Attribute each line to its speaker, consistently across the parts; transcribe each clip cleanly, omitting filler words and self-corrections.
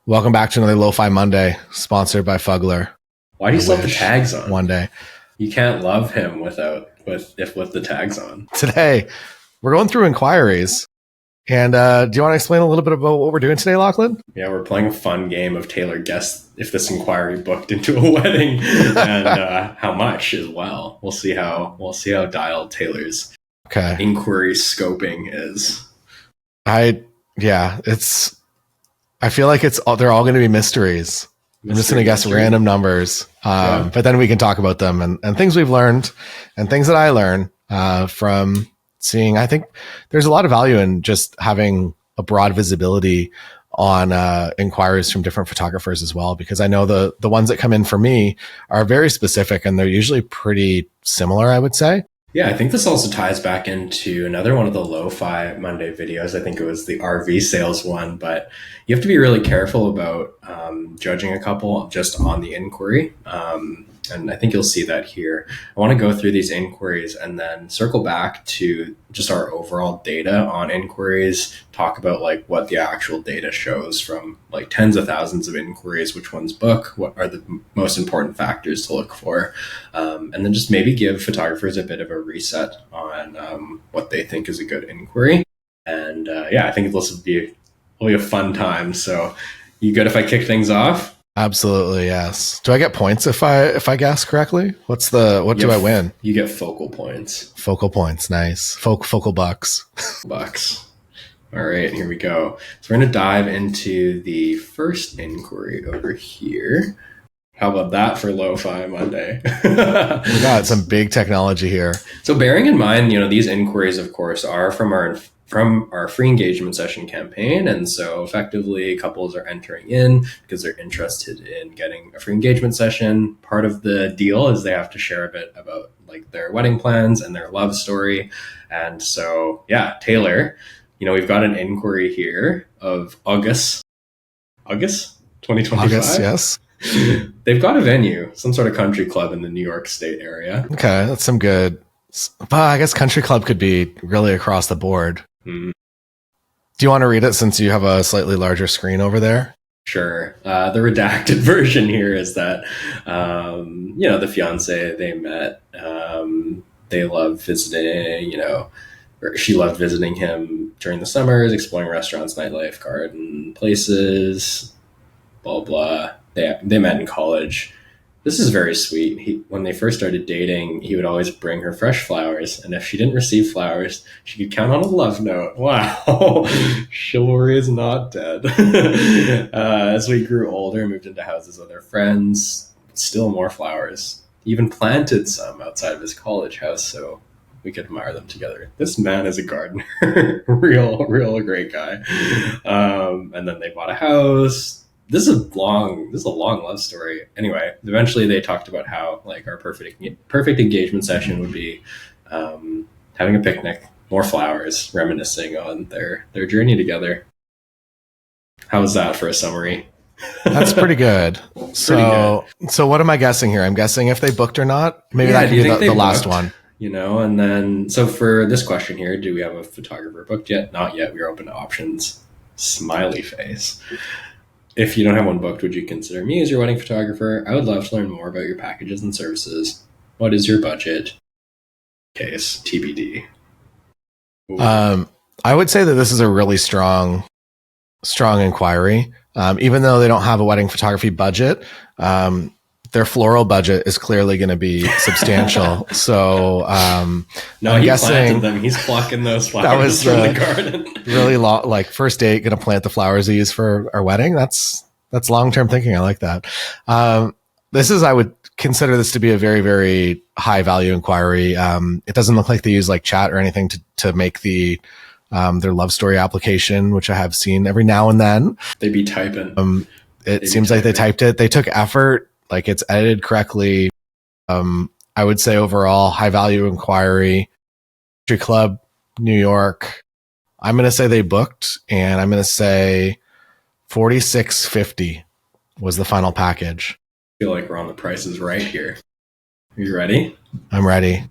Speaker 1: Welcome back to another Lo-Fi Monday, sponsored by Fugler.
Speaker 2: Why do you
Speaker 1: I
Speaker 2: still have the
Speaker 1: wish
Speaker 2: tags on?
Speaker 1: one day.
Speaker 2: You can't love him with the tags on.
Speaker 1: Today, we're going through inquiries. And do you want to explain a little bit about what we're doing today, Lachlan?
Speaker 2: Yeah, we're playing a fun game of Taylor guess if this inquiry booked into a wedding and how much as well. We'll see how dialed Taylor's
Speaker 1: Okay.
Speaker 2: inquiry scoping is.
Speaker 1: I feel like they're all going to be mysteries. I'm just going to guess random numbers, but then we can talk about them and things we've learned and things that I learn from seeing. I think there's a lot of value in just having a broad visibility on inquiries from different photographers as well, because I know the ones that come in for me are very specific and they're usually pretty similar, I would say.
Speaker 2: Yeah, I think this also ties back into another one of the Lo-Fi Monday videos. I think it was the RV sales one, but you have to be really careful about judging a couple just on the inquiry. And I think you'll see that here. I want to go through these inquiries and then circle back to just our overall data on inquiries, talk about like what the actual data shows from like tens of thousands of inquiries, which ones book, what are the most important factors to look for, and then just maybe give photographers a bit of a reset on what they think is a good inquiry. And yeah, I think this will be a fun time. So you good if I kick things off?
Speaker 1: Absolutely, yes. Do I get points if I guess correctly? What do I win?
Speaker 2: You get focal points.
Speaker 1: Focal points, nice. Focal bucks.
Speaker 2: Bucks. All right, here we go. So we're going to dive into the first inquiry over here. How about that for Lo-Fi Monday?
Speaker 1: We got some big technology here.
Speaker 2: So bearing in mind, these inquiries, of course, are from our free engagement session campaign. And so effectively couples are entering in because they're interested in getting a free engagement session. Part of the deal is they have to share a bit about like their wedding plans and their love story. And so, yeah, Taylor, we've got an inquiry here of August 2025.
Speaker 1: August, yes.
Speaker 2: They've got a venue, some sort of country club in the New York State area.
Speaker 1: Okay, that's some good. But I guess country club could be really across the board. Do you want to read it since you have a slightly larger screen over there?
Speaker 2: Sure. The redacted version here is that, the fiance, they met, they loved visiting, or she loved visiting him during the summers, exploring restaurants, nightlife, garden places, blah, blah. They met in college. This is very sweet. When they first started dating, he would always bring her fresh flowers, and if she didn't receive flowers, she could count on a love note. Wow, chivalry is not dead. As we grew older, moved into houses with our friends, still more flowers. He even planted some outside of his college house so we could admire them together. This man is a gardener. real great guy. And then they bought a house. This is a long love story. Anyway, eventually they talked about how like our perfect engagement session would be having a picnic, more flowers, reminiscing on their journey together. How was that for a summary?
Speaker 1: That's pretty good. So what am I guessing here? I'm guessing if they booked or not. Maybe that could be the last one.
Speaker 2: And then so for this question here, do we have a photographer booked yet? Not yet. We're open to options. Smiley face. If you don't have one booked, would you consider me as your wedding photographer? I would love to learn more about your packages and services. What is your budget? Case TBD.
Speaker 1: I would say that this is a really strong inquiry. Even though they don't have a wedding photography budget, their floral budget is clearly going to be substantial. So,
Speaker 2: no, he planted them. He's plucking those flowers from the garden.
Speaker 1: Really like first date, going to plant the flowers we use for our wedding. That's long-term thinking. I like that. I would consider this to be a very, very high value inquiry. It doesn't look like they use like chat or anything to make their love story application, which I have seen every now and then.
Speaker 2: They be typing.
Speaker 1: It seems like they typed it. They took effort. Like it's edited correctly. I would say overall high value inquiry. Country Club, New York. I'm going to say they booked, and I'm going to say $46.50 was the final package.
Speaker 2: I feel like we're on the prices right here. Are you ready?
Speaker 1: I'm ready.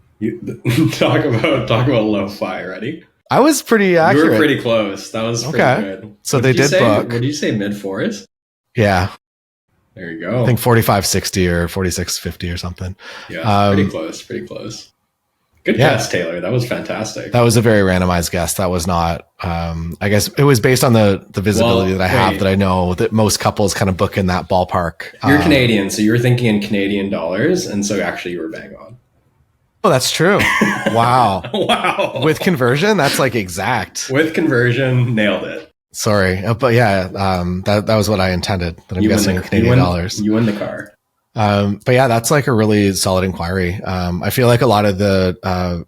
Speaker 2: Talk about Lo-Fi. Ready?
Speaker 1: I was pretty accurate.
Speaker 2: You were pretty close. That was pretty good.
Speaker 1: So they did book.
Speaker 2: What did you say? Mid fours?
Speaker 1: Yeah.
Speaker 2: There you go.
Speaker 1: I think 4560 or 4650 or something.
Speaker 2: Yeah, pretty close, pretty close. Good guess, Taylor. That was fantastic.
Speaker 1: That was a very randomized guess. That was not, I guess it was based on the visibility that I have, that I know that most couples kind of book in that ballpark.
Speaker 2: You're Canadian, so you were thinking in Canadian dollars, and so actually you were bang on.
Speaker 1: Oh, that's true. Wow.
Speaker 2: Wow.
Speaker 1: With conversion, that's like exact.
Speaker 2: With conversion, nailed it.
Speaker 1: Sorry. But yeah, that was what I intended, that I'm guessing in Canadian dollars.
Speaker 2: You win the car.
Speaker 1: But yeah, that's like a really solid inquiry. I feel like a lot of the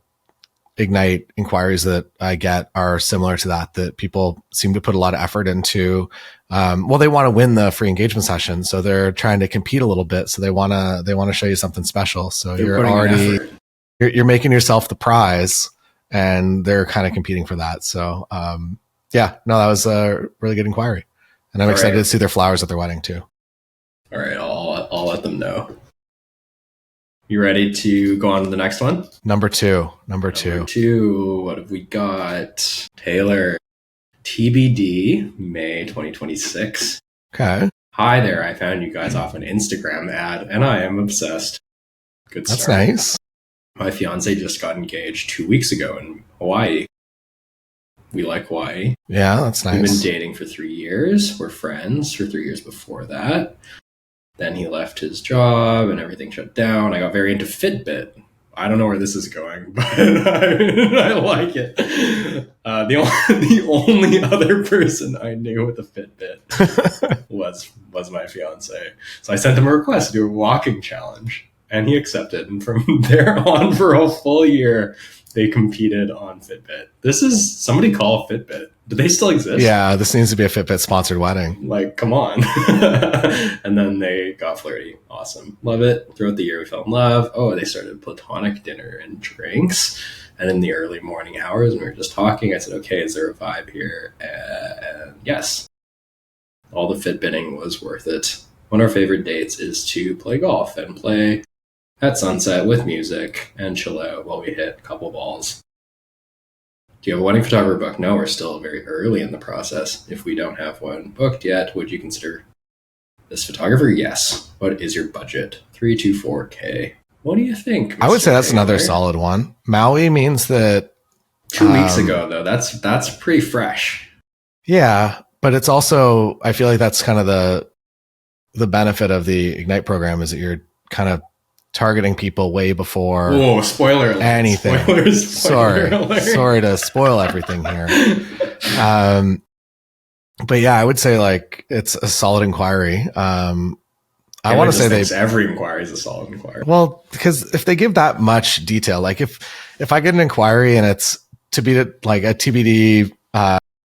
Speaker 1: Ignite inquiries that I get are similar to that people seem to put a lot of effort into. Well, they want to win the free engagement session, so they're trying to compete a little bit. So they want to show you something special. So you're making yourself the prize, and they're kind of competing for that. So yeah, no, that was a really good inquiry, and I'm excited to see their flowers at their wedding too.
Speaker 2: All right, I'll let them know. You ready to go on to the next one?
Speaker 1: Number two.
Speaker 2: What have we got? Taylor, TBD, May 2026.
Speaker 1: Okay.
Speaker 2: Hi there. I found you guys off an Instagram ad, and I am obsessed. Good start.
Speaker 1: That's nice.
Speaker 2: My fiance just got engaged 2 weeks ago in Hawaii. We like Hawaii.
Speaker 1: Yeah, that's nice.
Speaker 2: We've been dating for 3 years. We're friends for 3 years before that. Then he left his job and everything shut down. I got very into Fitbit. I don't know where this is going, but I like it. The only other person I knew with a Fitbit was my fiance. So I sent him a request to do a walking challenge, and he accepted. And from there on, for a full year, they competed on Fitbit. Somebody call Fitbit. Do they still exist?
Speaker 1: Yeah, this needs to be a Fitbit sponsored wedding.
Speaker 2: Like, come on. And then they got flirty. Awesome. Love it. Throughout the year, we fell in love. Oh, they started platonic dinner and drinks. And in the early morning hours, when we were just talking, I said, okay, is there a vibe here? And yes. All the Fitbitting was worth it. One of our favorite dates is to play golf and play at sunset with music and chill out while we hit a couple balls. Do you have a wedding photographer booked? No, we're still very early in the process. If we don't have one booked yet, would you consider this photographer? Yes. What is your budget? 3 to 4K. What do you think, Mr.
Speaker 1: I would say that's
Speaker 2: Taylor?
Speaker 1: another solid one. Maui means that
Speaker 2: 2 weeks ago, though. That's pretty fresh.
Speaker 1: Yeah, but it's also, I feel like that's kind of the benefit of the Ignite program, is that you're kind of targeting people way before.
Speaker 2: Whoa, spoiler alert.
Speaker 1: Anything.
Speaker 2: Spoiler alert.
Speaker 1: Sorry to spoil everything here. But yeah, I would say like it's a solid inquiry. I want to say
Speaker 2: every inquiry is a solid inquiry.
Speaker 1: Well, because if they give that much detail, like if I get an inquiry and it's to be like a TBD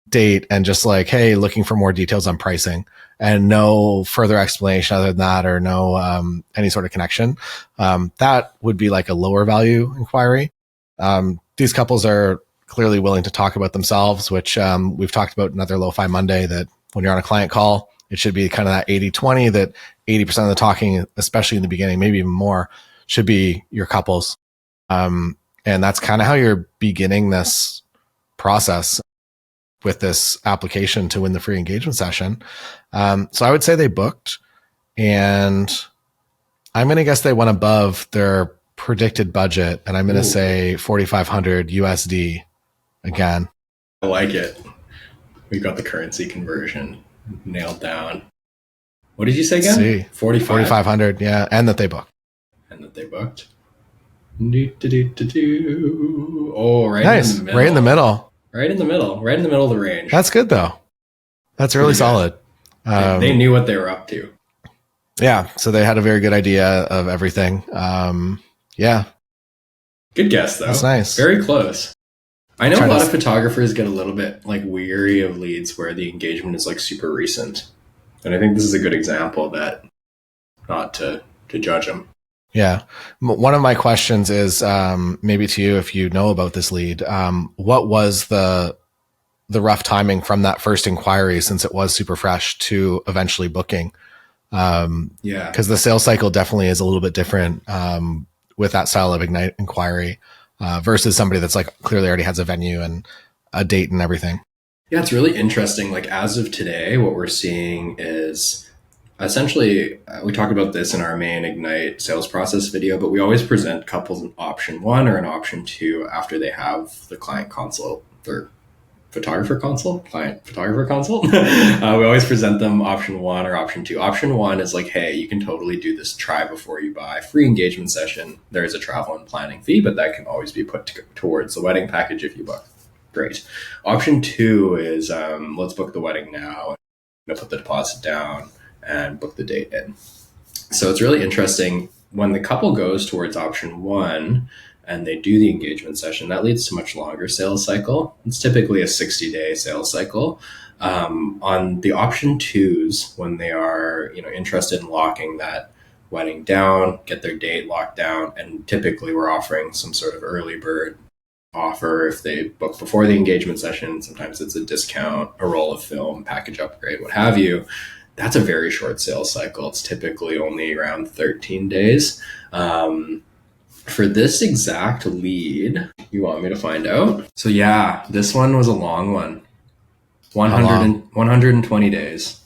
Speaker 1: date and just like, hey, looking for more details on pricing, and no further explanation other than that, or no any sort of connection, that would be like a lower value inquiry. These couples are clearly willing to talk about themselves, which we've talked about in another Lo-Fi Monday, that when you're on a client call, it should be kind of that 80-20, that 80% of the talking, especially in the beginning, maybe even more, should be your couples. And that's kind of how you're beginning this process with this application to win the free engagement session. So I would say they booked, and I'm going to guess they went above their predicted budget, and I'm going to say 4,500 USD again.
Speaker 2: I like it. We got the currency conversion nailed down. What did you say again?
Speaker 1: 4,500, yeah, and that they booked.
Speaker 2: Oh, right.
Speaker 1: Nice.
Speaker 2: In the middle.
Speaker 1: Right in the middle.
Speaker 2: Right in the middle of the range.
Speaker 1: That's good, though. That's really solid.
Speaker 2: They knew what they were up to.
Speaker 1: Yeah, so they had a very good idea of everything. Yeah.
Speaker 2: Good guess, though.
Speaker 1: That's nice.
Speaker 2: Very close. I know a lot of photographers get a little bit like weary of leads where the engagement is like super recent. And I think this is a good example of that, not to judge them.
Speaker 1: Yeah. One of my questions is maybe to you, if you know about this lead, what was the rough timing from that first inquiry, since it was super fresh, to eventually booking?
Speaker 2: Yeah.
Speaker 1: Because the sales cycle definitely is a little bit different with that style of Ignite inquiry versus somebody that's like clearly already has a venue and a date and everything.
Speaker 2: Yeah, it's really interesting. Like as of today, what we're seeing is Essentially, we talk about this in our main Ignite sales process video, but we always present couples an option one or an option two after they have the client consult or photographer consult, client photographer consult. We always present them option one or option two. Option one is like, hey, you can totally do this try before you buy free engagement session. There is a travel and planning fee, but that can always be put towards the wedding package if you book. Great. Option two is let's book the wedding now. I'm gonna put the deposit down and book the date in. So it's really interesting when the couple goes towards option one and they do the engagement session, that leads to much longer sales cycle. It's typically a 60-day sales cycle. On the option twos, when they are interested in locking that wedding down, get their date locked down, and typically we're offering some sort of early bird offer if they book before the engagement session. Sometimes it's a discount, a roll of film, package upgrade, what have you. That's a very short sales cycle. It's typically only around 13 days. For this exact lead, you want me to find out? So yeah, this one was a long one. 120 days.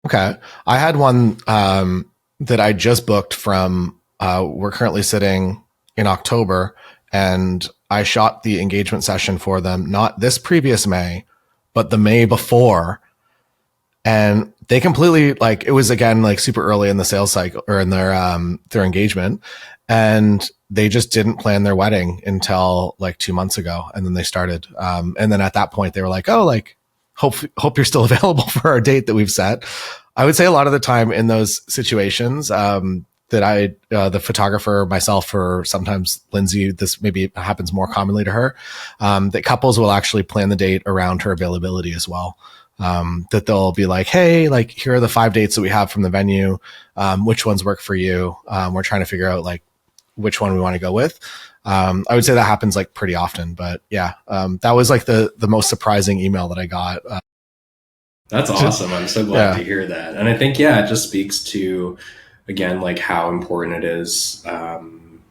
Speaker 1: Okay. I had one that I just booked from, we're currently sitting in October, and I shot the engagement session for them, not this previous May, but the May before. And they completely, like, it was again like super early in the sales cycle or in their engagement, and they just didn't plan their wedding until like 2 months ago, and then they started. And then at that point, they were like, "Oh, like, hope you're still available for our date that we've set." I would say a lot of the time in those situations, that the photographer, myself, or sometimes Lindsay, this maybe happens more commonly to her, that couples will actually plan the date around her availability as well. That they'll be like, hey, like, here are the 5 dates that we have from the venue. Which ones work for you? We're trying to figure out like which one we want to go with. I would say that happens like pretty often, but yeah, that was like the most surprising email that I got.
Speaker 2: That's awesome. I'm so glad to hear that. And I think, it just speaks to, again, like how important it is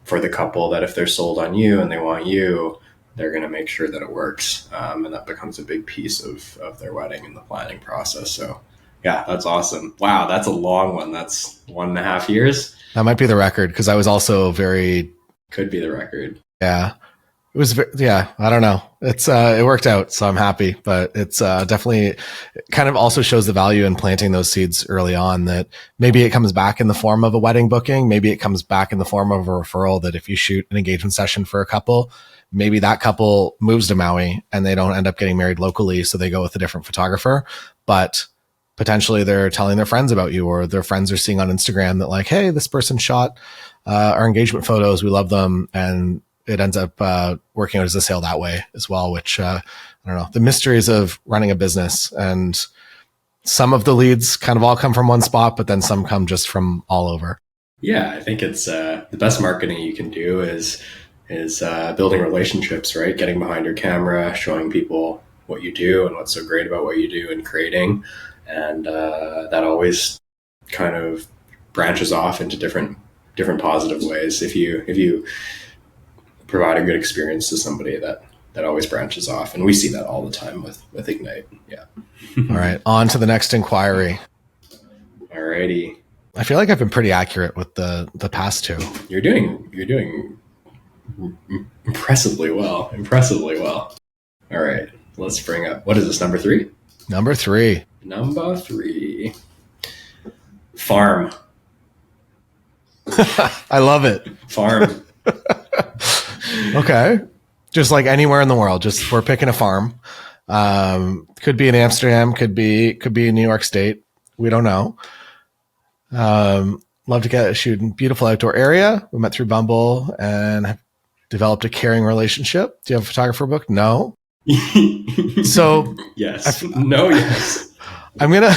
Speaker 2: for the couple that if they're sold on you and they want you, they're going to make sure that it works. And that becomes a big piece of their wedding and the planning process. So yeah, that's awesome. Wow. That's a long one. That's 1.5 years.
Speaker 1: That might be the record, because I was also
Speaker 2: could be the record.
Speaker 1: Yeah. It was, I don't know. It's, it worked out, so I'm happy, but it's, definitely kind of also shows the value in planting those seeds early on, that maybe it comes back in the form of a wedding booking. Maybe it comes back in the form of a referral, that if you shoot an engagement session for a couple, maybe that couple moves to Maui and they don't end up getting married locally, so they go with a different photographer, but potentially they're telling their friends about you, or their friends are seeing on Instagram that like, hey, this person shot our engagement photos. We love them. And it ends up working out as a sale that way as well, which I don't know, the mysteries of running a business. And some of the leads kind of all come from one spot, but then some come just from all over.
Speaker 2: Yeah, I think it's the best marketing you can do is building relationships, right? Getting behind your camera, showing people what you do and what's so great about what you do, and creating. And that always kind of branches off into different positive ways. If you provide a good experience to somebody, that always branches off, and we see that all the time with Ignite. Yeah.
Speaker 1: All right, on to the next inquiry.
Speaker 2: Alrighty.
Speaker 1: I feel like I've been pretty accurate with the past two.
Speaker 2: You're doing impressively well. All right, let's bring up, what is this, number 3?
Speaker 1: Number 3.
Speaker 2: Farm.
Speaker 1: I love it.
Speaker 2: Farm.
Speaker 1: Okay. Just like anywhere in the world, just we're picking a farm. Could be in Amsterdam, could be in New York State. We don't know. Love to get a shoot in beautiful outdoor area. We met through Bumble and have developed a caring relationship. Do you have a photographer booked? No. So
Speaker 2: yes. No, yes.
Speaker 1: I'm gonna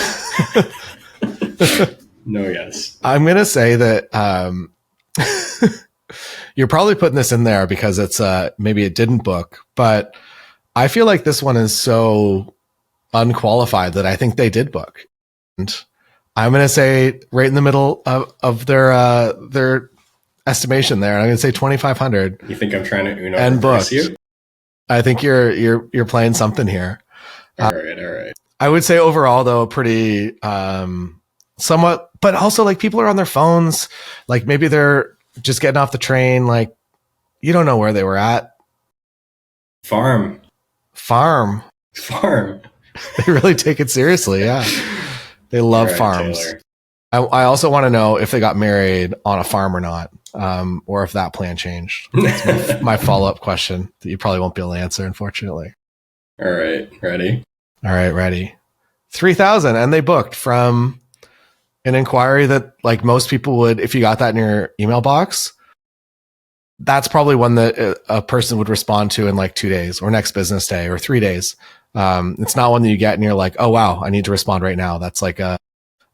Speaker 2: no, yes.
Speaker 1: I'm gonna say that you're probably putting this in there because it's maybe it didn't book, but I feel like this one is so unqualified that I think they did book. And I'm gonna say right in the middle of their estimation there. I'm gonna say 2,500.
Speaker 2: You think I'm trying to Uno and book you?
Speaker 1: I think you're playing something here.
Speaker 2: All right.
Speaker 1: I would say overall, though, a pretty somewhat, but also like people are on their phones. Like maybe they're just getting off the train. Like you don't know where they were at.
Speaker 2: Farm.
Speaker 1: They really take it seriously. Yeah. They love
Speaker 2: All right,
Speaker 1: farms.
Speaker 2: Taylor.
Speaker 1: I also want to know if they got married on a farm or not, or if that plan changed. That's my follow-up question that you probably won't be able to answer, unfortunately.
Speaker 2: All right, ready?
Speaker 1: All right, ready. 3,000, and they booked from an inquiry that, like most people would, if you got that in your email box, that's probably one that a person would respond to in like 2 days or next business day or 3 days. It's not one that you get and you're like, oh wow, I need to respond right now. That's like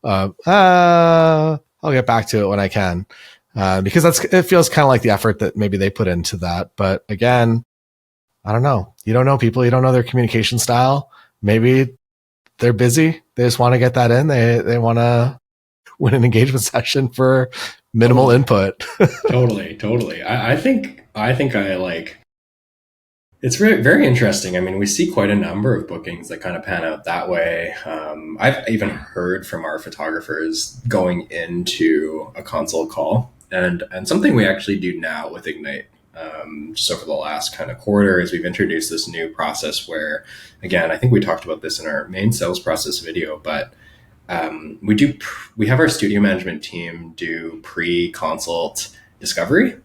Speaker 1: I'll get back to it when I can, because it feels kind of like the effort that maybe they put into that. But again, I don't know. You don't know people. You don't know their communication style. Maybe they're busy. They just want to get that in. They want to win an engagement session for minimal input.
Speaker 2: Totally. I think I like. It's very, very interesting. I mean, we see quite a number of bookings that kind of pan out that way. I've even heard from our photographers going into a consult call, and something we actually do now with Ignite, just over the last kind of quarter, is we've introduced this new process where, again, I think we talked about this in our main sales process video, but we have our studio management team do pre-consult discovery.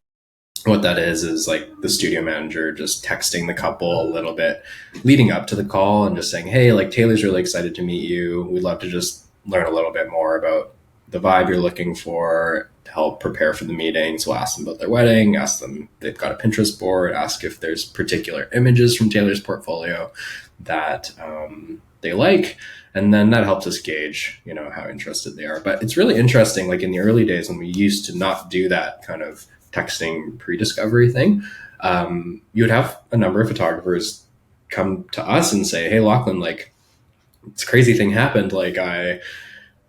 Speaker 2: What that is like the studio manager just texting the couple a little bit leading up to the call and just saying, hey, like Taylor's really excited to meet you. We'd love to just learn a little bit more about the vibe you're looking for to help prepare for the meeting. So ask them about their wedding, ask them if they've got a Pinterest board, ask if there's particular images from Taylor's portfolio that they like. And then that helps us gauge, how interested they are. But it's really interesting, like in the early days when we used to not do that kind of texting pre-discovery thing, you would have a number of photographers come to us and say, hey, Lachlan, like this crazy thing happened. Like I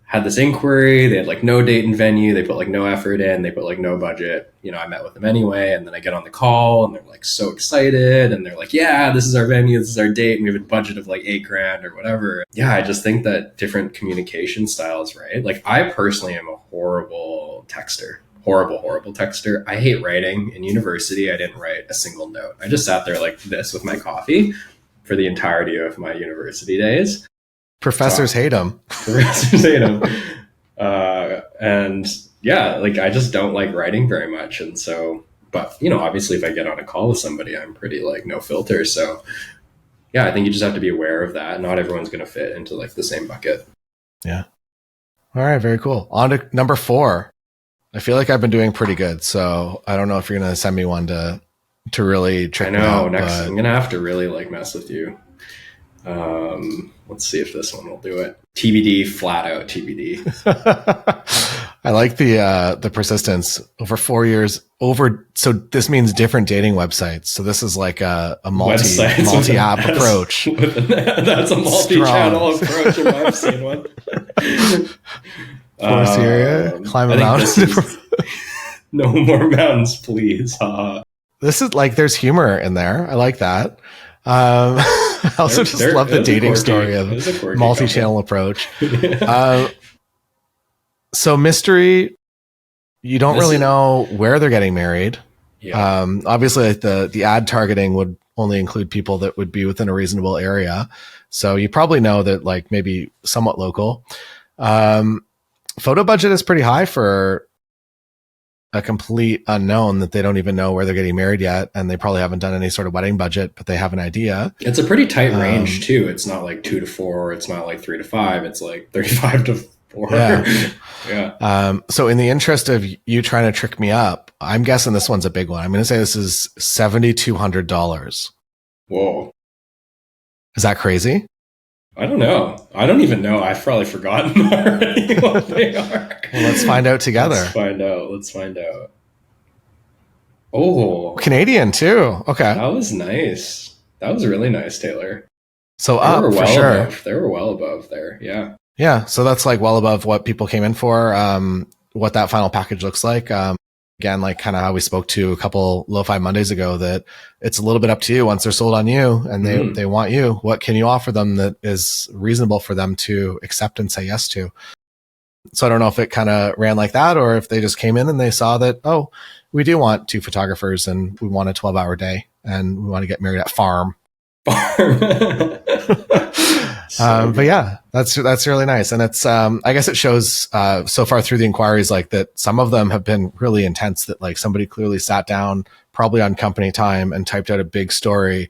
Speaker 2: had this inquiry, they had like no date and venue, they put like no effort in, they put like no budget. I met with them anyway. And then I get on the call and they're like so excited. And they're like, yeah, this is our venue, this is our date. And we have a budget of like $8,000 or whatever. Yeah, I just think that different communication styles, right? Like I personally am a horrible texter. Horrible texter. I hate writing. In university, I didn't write a single note. I just sat there like this with my coffee for the entirety of my university days.
Speaker 1: Professors hate them.
Speaker 2: Professors hate them. And yeah, like I just don't like writing very much. And so, but obviously if I get on a call with somebody, I'm pretty like no filter. So yeah, I think you just have to be aware of that. Not everyone's going to fit into like the same bucket.
Speaker 1: Yeah. All right. Very cool. On to number 4. I feel like I've been doing pretty good, so I don't know if you're going to send me one to really trick me out.
Speaker 2: Next I'm going to have to really like mess with you. Let's see if this one will do it. TBD, flat out TBD.
Speaker 1: I like the persistence over 4 years. So this means different dating websites. So this is like a multi-app approach.
Speaker 2: That's a multi-channel approach if I've seen one.
Speaker 1: For Syria, climb a mountain.
Speaker 2: No more mountains, please.
Speaker 1: This is like there's humor in there. I like that. I also love the dating story of multi-channel approach. So mystery, you don't really know where they're getting married. Yeah. Obviously, like the ad targeting would only include people that would be within a reasonable area. So you probably know that like maybe somewhat local. Photo budget is pretty high for a complete unknown that they don't even know where they're getting married yet. And they probably haven't done any sort of wedding budget, but they have an idea.
Speaker 2: It's a pretty tight range too. It's not like 2 to 4. It's not like 3 to 5. It's like 35 to 4. Yeah.
Speaker 1: Yeah. So in the interest of you trying to trick me up, I'm guessing this one's a big one. I'm going to say this is $7,200.
Speaker 2: Whoa.
Speaker 1: Is that crazy?
Speaker 2: I don't know. I don't even know. I've probably forgotten already what they are.
Speaker 1: Well, let's find out together.
Speaker 2: Let's find out. Oh.
Speaker 1: Canadian too. Okay.
Speaker 2: That was nice. That was really nice, Taylor.
Speaker 1: So up for sure.
Speaker 2: They were well above there. Yeah.
Speaker 1: Yeah. So that's like well above what people came in for, what that final package looks like. Again, like kind of how we spoke to a couple Lo-Fi Mondays ago, that it's a little bit up to you once they're sold on you and they want you. What can you offer them that is reasonable for them to accept and say yes to? So I don't know if it kind of ran like that or if they just came in and they saw that, oh, we do want 2 photographers and we want a 12-hour day and we want to get married at farm. But yeah, that's really nice. And it's, I guess it shows, so far through the inquiries, like that some of them have been really intense, that like somebody clearly sat down probably on company time and typed out a big story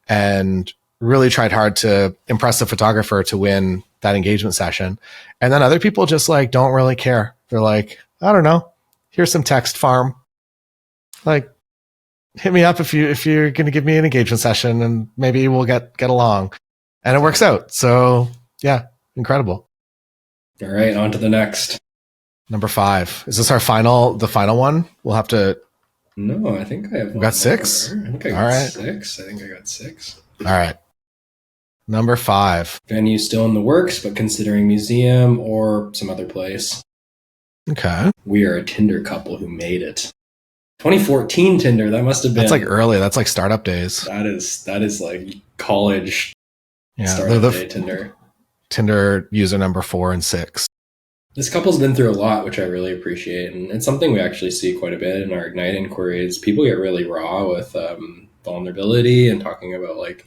Speaker 1: and really tried hard to impress the photographer to win that engagement session. And then other people just like don't really care. They're like, I don't know, here's some text, farm. Like, hit me up if you're going to give me an engagement session and maybe we'll get along. And it works out. So yeah, incredible.
Speaker 2: All right, on to the next.
Speaker 1: Number 5. Is this the final one? We'll have to.
Speaker 2: No, I think I have.
Speaker 1: We got 6.
Speaker 2: I think I got 6. I think I got 6.
Speaker 1: All right. Number 5.
Speaker 2: Venue still in the works, but considering museum or some other place.
Speaker 1: Okay.
Speaker 2: We are a Tinder couple who made it. 2014 Tinder. That must have been.
Speaker 1: That's like early. That's like startup days.
Speaker 2: That is like college.
Speaker 1: Yeah,
Speaker 2: startup day Tinder.
Speaker 1: Tinder user number 4 and 6.
Speaker 2: This couple's been through a lot, which I really appreciate, and it's something we actually see quite a bit in our Ignite inquiries. People get really raw with vulnerability and talking about like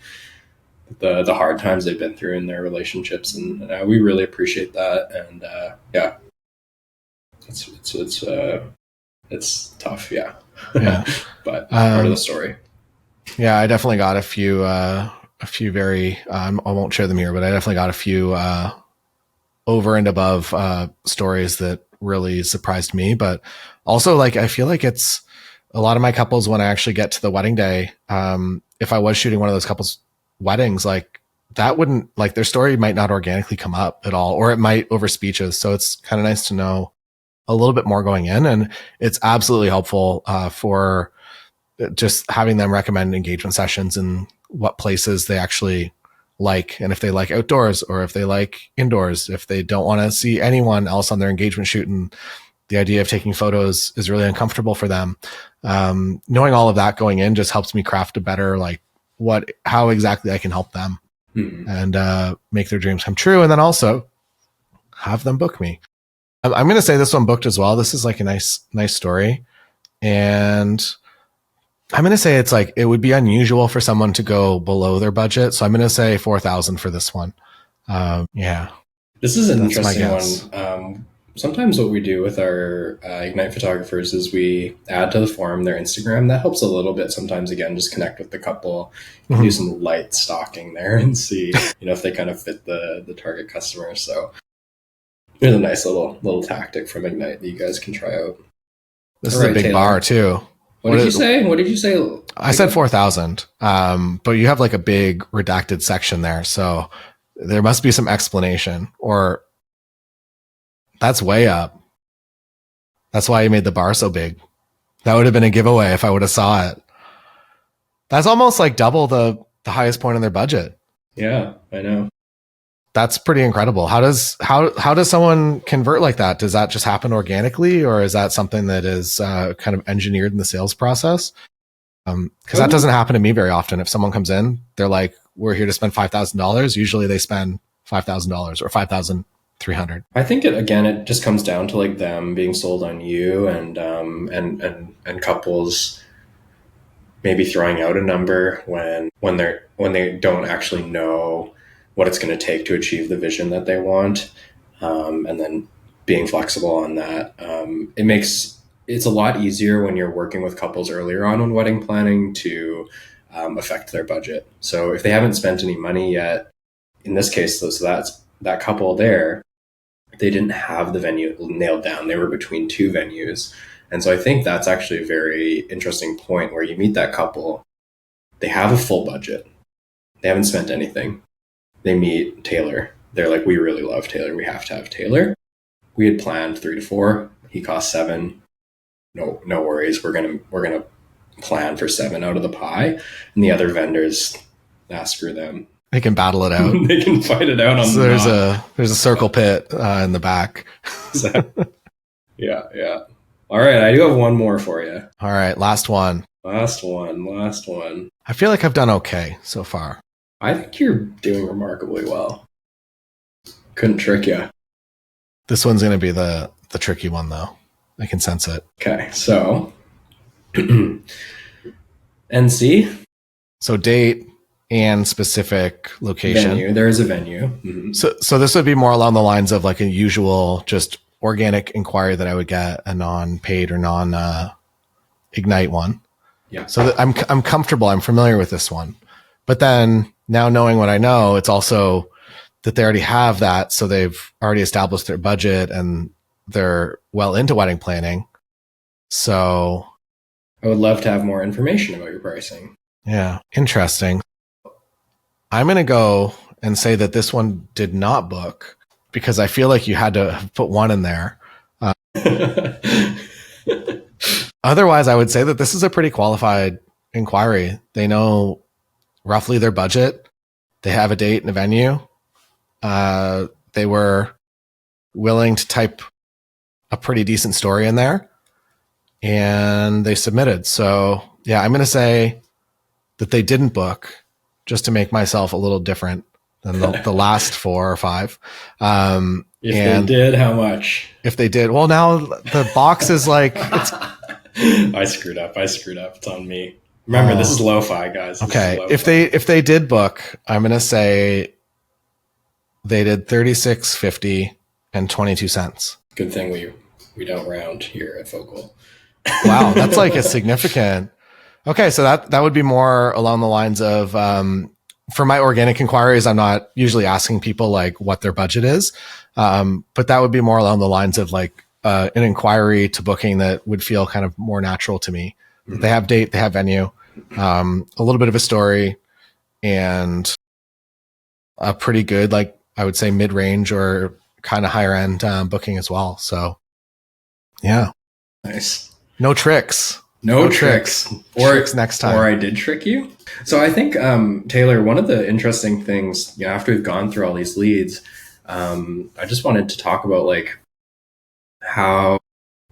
Speaker 2: the hard times they've been through in their relationships, and we really appreciate that. And yeah, it's tough, yeah. But part of the story.
Speaker 1: Yeah, I definitely got a few very I won't share them here, but I definitely got a few over and above stories that really surprised me. But also, like, I feel like it's a lot of my couples, when I actually get to the wedding day, if I was shooting one of those couples weddings, like that wouldn't, like, their story might not organically come up at all, or it might over speeches. So it's kind of nice to know a little bit more going in, and it's absolutely helpful for just having them recommend engagement sessions and what places they actually like, and if they like outdoors or if they like indoors, if they don't want to see anyone else on their engagement shoot and the idea of taking photos is really uncomfortable for them. Knowing all of that going in just helps me craft a better, like, how exactly I can help them and make their dreams come true. And then also have them book me. I'm going to say this one booked as well. This is like a nice story. And I'm going to say it's like, it would be unusual for someone to go below their budget. So I'm going to say 4,000 for this one. Yeah.
Speaker 2: This is an interesting one. Sometimes what we do with our Ignite photographers is we add to the forum their Instagram. That helps a little bit. Sometimes, again, just connect with the couple, do some light stalking there and see, if they kind of fit the target customer. So there's a nice little tactic from Ignite that you guys can try out.
Speaker 1: This is a big bar too.
Speaker 2: What did you say?
Speaker 1: I said 4,000. But you have like a big redacted section there. So there must be some explanation, or that's way up. That's why you made the bar so big. That would have been a giveaway if I would have saw it. That's almost like double the highest point in their budget.
Speaker 2: Yeah, I know.
Speaker 1: That's pretty incredible. How does someone convert like that? Does that just happen organically, or is that something that is kind of engineered in the sales process? Because that doesn't happen to me very often. If someone comes in, they're like, "We're here to spend $5,000." Usually, they spend $5,000 or $5,300.
Speaker 2: I think it just comes down to like them being sold on you, and couples maybe throwing out a number when they don't actually know what it's going to take to achieve the vision that they want, and then being flexible on that. It's a lot easier when you're working with couples earlier on wedding planning to affect their budget. So if they haven't spent any money yet, in this case, so that's that couple there, they didn't have the venue nailed down. They were between 2 venues. And so I think that's actually a very interesting point where you meet that couple, they have a full budget. They haven't spent anything. They meet Taylor. They're like, we really love Taylor. We have to have Taylor. We had planned 3 to 4. He cost 7. No worries. We're gonna plan for 7 out of the pie. And the other vendors, screw them.
Speaker 1: They can battle it out.
Speaker 2: They can fight it out on
Speaker 1: so there's a circle pit in the back.
Speaker 2: Yeah. All right, I do have one more for you.
Speaker 1: All right, last one.
Speaker 2: Last one.
Speaker 1: I feel like I've done okay so far.
Speaker 2: I think you're doing remarkably well. Couldn't trick you.
Speaker 1: This one's going to be the tricky one, though. I can sense it.
Speaker 2: Okay, so NC.
Speaker 1: So date and specific location.
Speaker 2: Venue. There is a venue. Mm-hmm.
Speaker 1: So this would be more along the lines of like a usual, just organic inquiry that I would get, a non-paid or non-Ignite one.
Speaker 2: Yeah.
Speaker 1: So that I'm comfortable. I'm familiar with this one. But then now knowing what I know, it's also that they already have that. So they've already established their budget and they're well into wedding planning. So
Speaker 2: I would love to have more information about your pricing.
Speaker 1: Yeah. Interesting. I'm going to go and say that this one did not book because I feel like you had to put one in there. Otherwise, I would say that this is a pretty qualified inquiry. They know roughly their budget. They have a date and a venue. They were willing to type a pretty decent story in there and they submitted. So yeah, I'm going to say that they didn't book just to make myself a little different than the last 4 or 5.
Speaker 2: If they did, how much?
Speaker 1: If they did, well, now the box is like, it's,
Speaker 2: I screwed up. It's on me. Remember, this is lo-fi, guys.
Speaker 1: Okay. If they did book, I'm going to say they did $36.50 and 22 cents.
Speaker 2: Good thing we don't round here at Focal.
Speaker 1: Wow. That's like a significant. Okay. So that would be more along the lines of, for my organic inquiries, I'm not usually asking people like what their budget is. But that would be more along the lines of like, an inquiry to booking that would feel kind of more natural to me. Mm-hmm. They have date, they have venue, a little bit of a story, and a pretty good, like I would say mid-range or kind of higher end booking as well. So yeah.
Speaker 2: Nice.
Speaker 1: No tricks.
Speaker 2: No tricks. Or
Speaker 1: tricks next time.
Speaker 2: Or I did trick you. So I think, Taylor, one of the interesting things, after we've gone through all these leads, I just wanted to talk about like how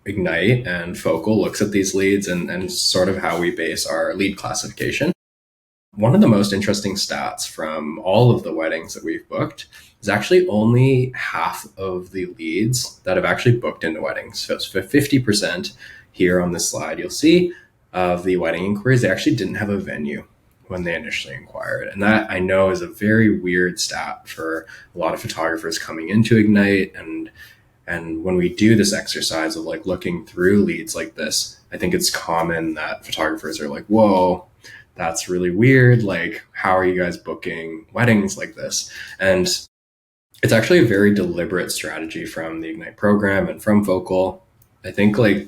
Speaker 2: Ignite and Focal looks at these leads and sort of how we base our lead classification. One of the most interesting stats from all of the weddings that we've booked is actually only half of the leads that have actually booked into weddings. So it's 50% here on this slide. You'll see of the wedding inquiries, they actually didn't have a venue when they initially inquired. And that I know is a very weird stat for a lot of photographers coming into Ignite. And when we do this exercise of like looking through leads like this, I think it's common that photographers are like, whoa, that's really weird. Like, how are you guys booking weddings like this? And it's actually a very deliberate strategy from the Ignite program and from Focal. I think like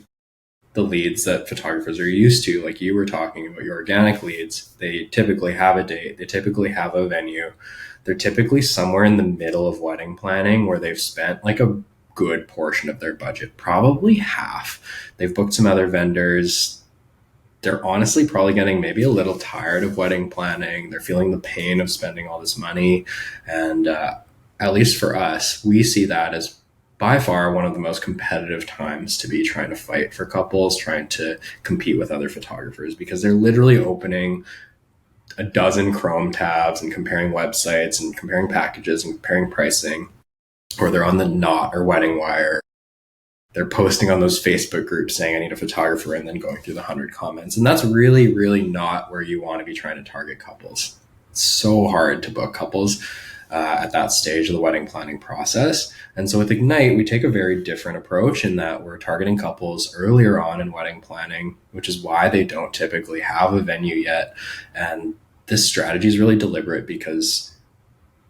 Speaker 2: the leads that photographers are used to, like you were talking about your organic leads, they typically have a date, they typically have a venue. They're typically somewhere in the middle of wedding planning where they've spent like a good portion of their budget, probably half. They've booked some other vendors. They're honestly probably getting maybe a little tired of wedding planning. They're feeling the pain of spending all this money. And at least for us, we see that as by far one of the most competitive times to be trying to fight for couples, trying to compete with other photographers, because they're literally opening a dozen Chrome tabs and comparing websites and comparing packages and comparing pricing. Or they're on the Knot or Wedding Wire. They're posting on those Facebook groups saying, I need a photographer, and then going through the 100 comments. And that's really, really not where you want to be trying to target couples. It's so hard to book couples at that stage of the wedding planning process. And so with Ignite, we take a very different approach in that we're targeting couples earlier on in wedding planning, which is why they don't typically have a venue yet. And this strategy is really deliberate because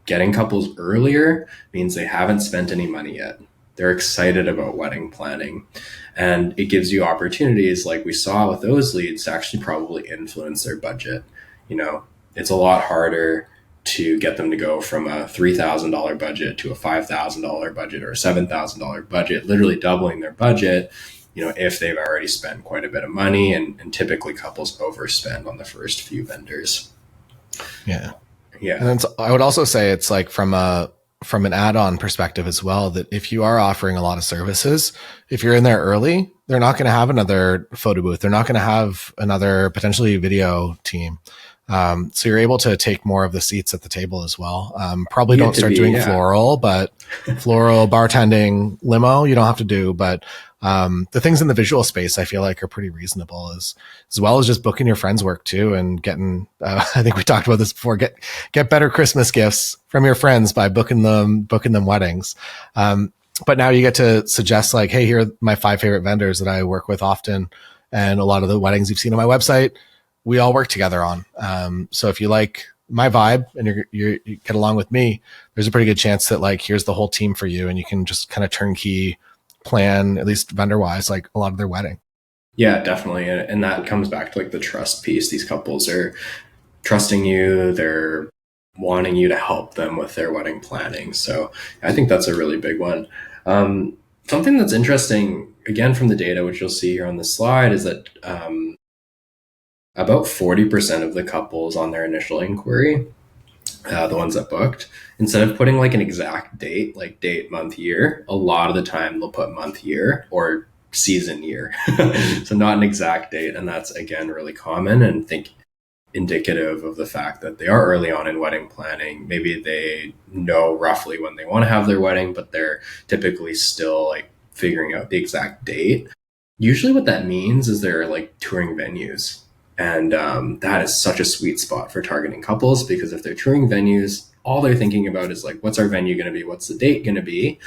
Speaker 2: getting couples earlier means they haven't spent any money yet. They're excited about wedding planning. And it gives you opportunities like we saw with those leads to actually probably influence their budget. It's a lot harder to get them to go from a $3,000 budget to a $5,000 budget or a $7,000 budget, literally doubling their budget, if they've already spent quite a bit of money. And typically couples overspend on the first few vendors.
Speaker 1: Yeah.
Speaker 2: Yeah.
Speaker 1: And I would also say it's like from an add-on perspective as well, that if you are offering a lot of services, if you're in there early, they're not going to have another photo booth. They're not going to have another potentially video team. So you're able to take more of the seats at the table as well. Probably
Speaker 2: You
Speaker 1: don't
Speaker 2: get to
Speaker 1: start
Speaker 2: be,
Speaker 1: doing
Speaker 2: yeah.
Speaker 1: floral, but floral, bartending, limo, you don't have to do. But the things in the visual space, I feel like, are pretty reasonable, as well as just booking your friends' work too, and getting. I think we talked about this before. Get better Christmas gifts from your friends by booking them weddings. But now you get to suggest, like, hey, here are my 5 favorite vendors that I work with often, and a lot of the weddings you've seen on my website, we all work together on. So if you like my vibe and you get along with me, there's a pretty good chance that, like, here's the whole team for you, and you can just kind of turnkey plan, at least vendor wise, like a lot of their wedding.
Speaker 2: Yeah, definitely. And that comes back to like the trust piece. These couples are trusting you. They're wanting you to help them with their wedding planning. So I think that's a really big one. Something that's interesting, again, from the data, which you'll see here on this slide, is that about 40% of the couples on their initial inquiry, the ones that booked, instead of putting like an exact date, like date, month, year, a lot of the time they'll put month, year, or season, year. So not an exact date. And that's, again, really common, and think indicative of the fact that they are early on in wedding planning. Maybe they know roughly when they want to have their wedding, but they're typically still like figuring out the exact date. Usually what that means is they're like touring venues. And that is such a sweet spot for targeting couples, because if they're touring venues, all they're thinking about is like, what's our venue going to be? What's the date going to be?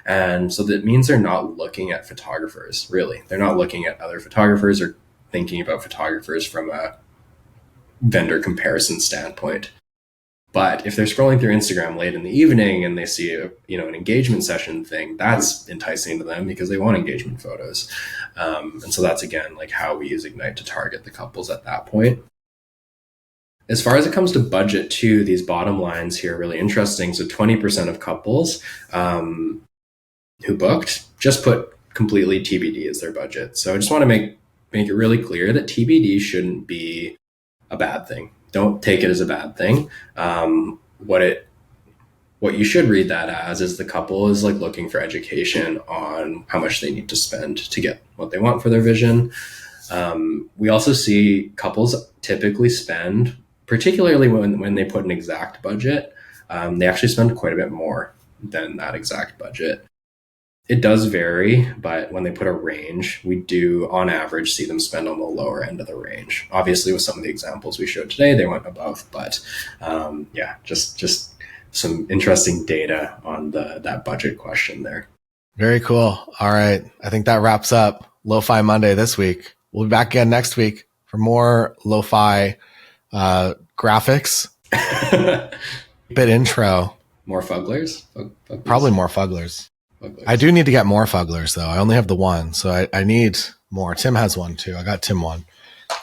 Speaker 2: And so that means they're not looking at photographers, really. They're not looking at other photographers or thinking about photographers from a vendor comparison standpoint. But if they're scrolling through Instagram late in the evening and they see an engagement session thing, that's enticing to them because they want engagement photos. And so that's, again, like how we use Ignite to target the couples at that point. As far as it comes to budget too, these bottom lines here are really interesting. So 20% of couples who booked just put completely TBD as their budget. So I just want to make it really clear that TBD shouldn't be a bad thing. Don't take it as a bad thing. What you should read that as is the couple is like looking for education on how much they need to spend to get what they want for their vision. We also see couples typically spend, particularly when they put an exact budget, they actually spend quite a bit more than that exact budget. It does vary, but when they put a range, we do on average see them spend on the lower end of the range. Obviously, with some of the examples we showed today, they went above, but just some interesting data on that budget question there.
Speaker 1: Very cool. All right. I think that wraps up Lo-Fi Monday this week. We'll be back again next week for more lo-fi graphics. Bit intro.
Speaker 2: More fugglers?
Speaker 1: Probably more fugglers. I do need to get more fugglers, though. I only have the one, so I need more. Tim has one, too. I got Tim one.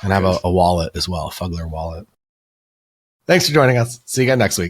Speaker 1: And I have a wallet as well, a fuggler wallet. Thanks for joining us. See you again next week.